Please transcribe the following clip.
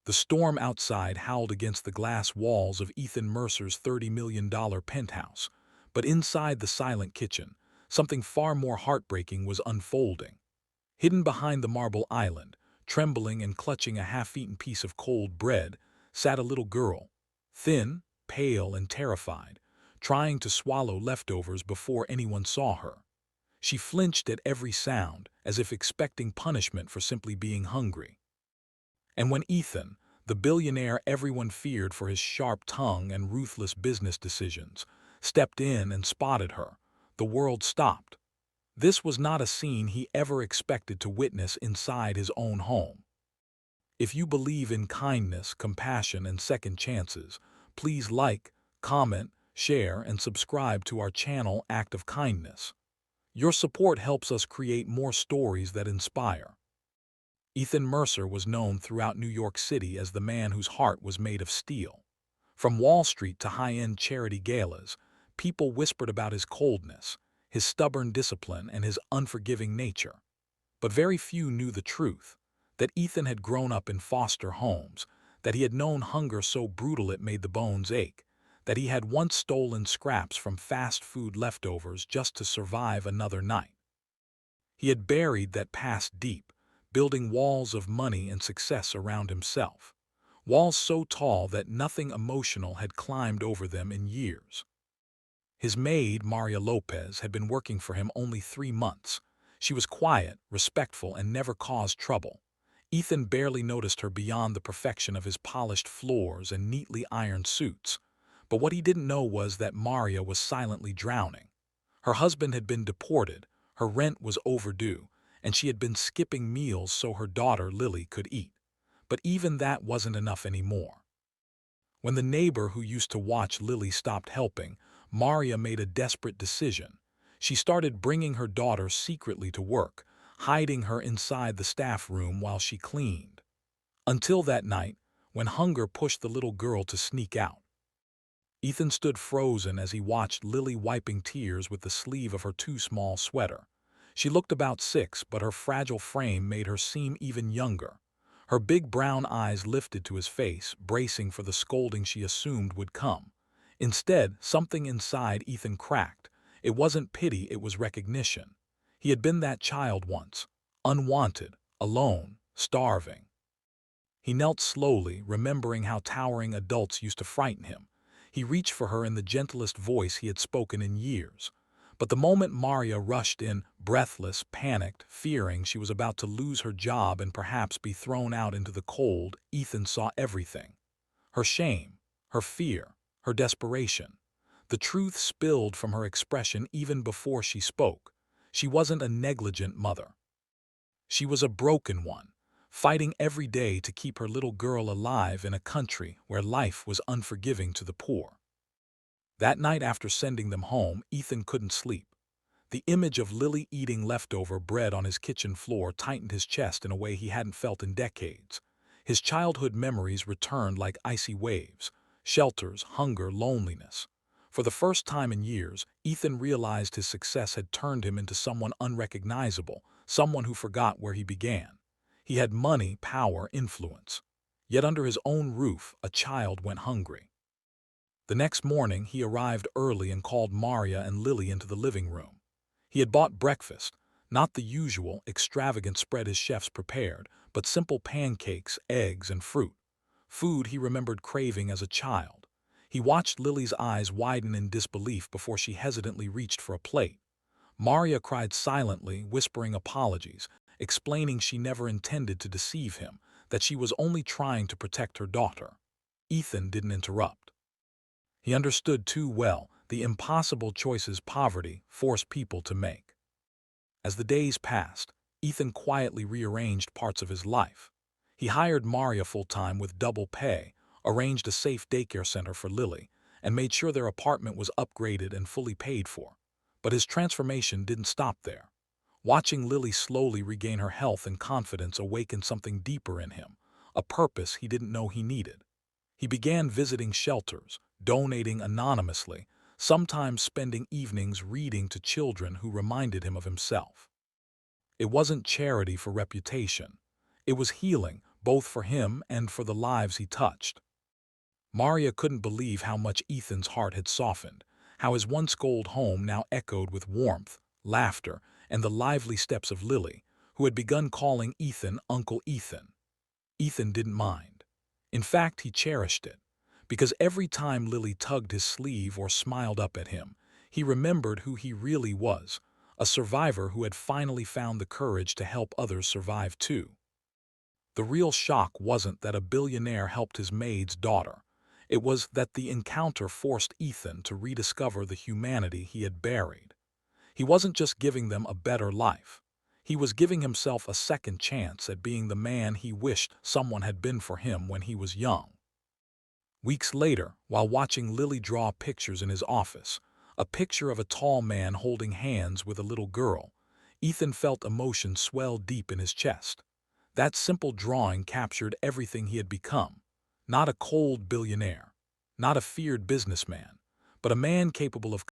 The storm outside howled against the glass walls of Ethan Mercer's $30 million penthouse, but inside the silent kitchen, something far more heartbreaking was unfolding. Hidden behind the marble island, trembling and clutching a half-eaten piece of cold bread, sat a little girl, thin, pale, and terrified, trying to swallow leftovers before anyone saw her. She flinched at every sound, as if expecting punishment for simply being hungry. And when Ethan, the billionaire everyone feared for his sharp tongue and ruthless business decisions, stepped in and spotted her, the world stopped. This was not a scene he ever expected to witness inside his own home. If you believe in kindness, compassion, and second chances, please like, comment, share, and subscribe to our channel Act of Kindness. Your support helps us create more stories that inspire. Ethan Mercer was known throughout New York City as the man whose heart was made of steel. From Wall Street to high-end charity galas, people whispered about his coldness, his stubborn discipline, and his unforgiving nature. But very few knew the truth, that Ethan had grown up in foster homes, that he had known hunger so brutal it made the bones ache, that he had once stolen scraps from fast food leftovers just to survive another night. He had buried that past deep, building walls of money and success around himself, walls so tall that nothing emotional had climbed over them in years. His maid, Maria Lopez, had been working for him only 3 months. She was quiet, respectful, and never caused trouble. Ethan barely noticed her beyond the perfection of his polished floors and neatly ironed suits. But what he didn't know was that Maria was silently drowning. Her husband had been deported, her rent was overdue, and she had been skipping meals so her daughter Lily could eat. But even that wasn't enough anymore. When the neighbor who used to watch Lily stopped helping, Maria made a desperate decision. She started bringing her daughter secretly to work, hiding her inside the staff room while she cleaned. Until that night, when hunger pushed the little girl to sneak out. Ethan stood frozen as he watched Lily wiping tears with the sleeve of her too small sweater. She looked about 6, but her fragile frame made her seem even younger. Her big brown eyes lifted to his face, bracing for the scolding she assumed would come. Instead, something inside Ethan cracked. It wasn't pity, it was recognition. He had been that child once, unwanted, alone, starving. He knelt slowly, remembering how towering adults used to frighten him. He reached for her in the gentlest voice he had spoken in years. But the moment Maria rushed in, breathless, panicked, fearing she was about to lose her job and perhaps be thrown out into the cold, Ethan saw everything. Her shame, her fear, her desperation. The truth spilled from her expression even before she spoke. She wasn't a negligent mother. She was a broken one, fighting every day to keep her little girl alive in a country where life was unforgiving to the poor. That night after sending them home, Ethan couldn't sleep. The image of Lily eating leftover bread on his kitchen floor tightened his chest in a way he hadn't felt in decades. His childhood memories returned like icy waves: shelters, hunger, loneliness. For the first time in years, Ethan realized his success had turned him into someone unrecognizable, someone who forgot where he began. He had money, power, influence. Yet under his own roof, a child went hungry. The next morning, he arrived early and called Maria and Lily into the living room. He had bought breakfast, not the usual, extravagant spread his chefs prepared, but simple pancakes, eggs, and fruit. Food he remembered craving as a child. He watched Lily's eyes widen in disbelief before she hesitantly reached for a plate. Maria cried silently, whispering apologies, explaining she never intended to deceive him, that she was only trying to protect her daughter. Ethan didn't interrupt. He understood too well the impossible choices poverty forced people to make. As the days passed, Ethan quietly rearranged parts of his life. He hired Maria full-time with double pay, arranged a safe daycare center for Lily, and made sure their apartment was upgraded and fully paid for. But his transformation didn't stop there. Watching Lily slowly regain her health and confidence awakened something deeper in him, a purpose he didn't know he needed. He began visiting shelters, donating anonymously, sometimes spending evenings reading to children who reminded him of himself. It wasn't charity for reputation. It was healing, both for him and for the lives he touched. Maria couldn't believe how much Ethan's heart had softened, how his once cold home now echoed with warmth, laughter, and the lively steps of Lily, who had begun calling Ethan Uncle Ethan. Ethan didn't mind. In fact, he cherished it, because every time Lily tugged his sleeve or smiled up at him, he remembered who he really was, a survivor who had finally found the courage to help others survive too. The real shock wasn't that a billionaire helped his maid's daughter. It was that the encounter forced Ethan to rediscover the humanity he had buried. He wasn't just giving them a better life. He was giving himself a second chance at being the man he wished someone had been for him when he was young. Weeks later, while watching Lily draw pictures in his office, a picture of a tall man holding hands with a little girl, Ethan felt emotion swell deep in his chest. That simple drawing captured everything he had become. Not a cold billionaire, not a feared businessman, but a man capable of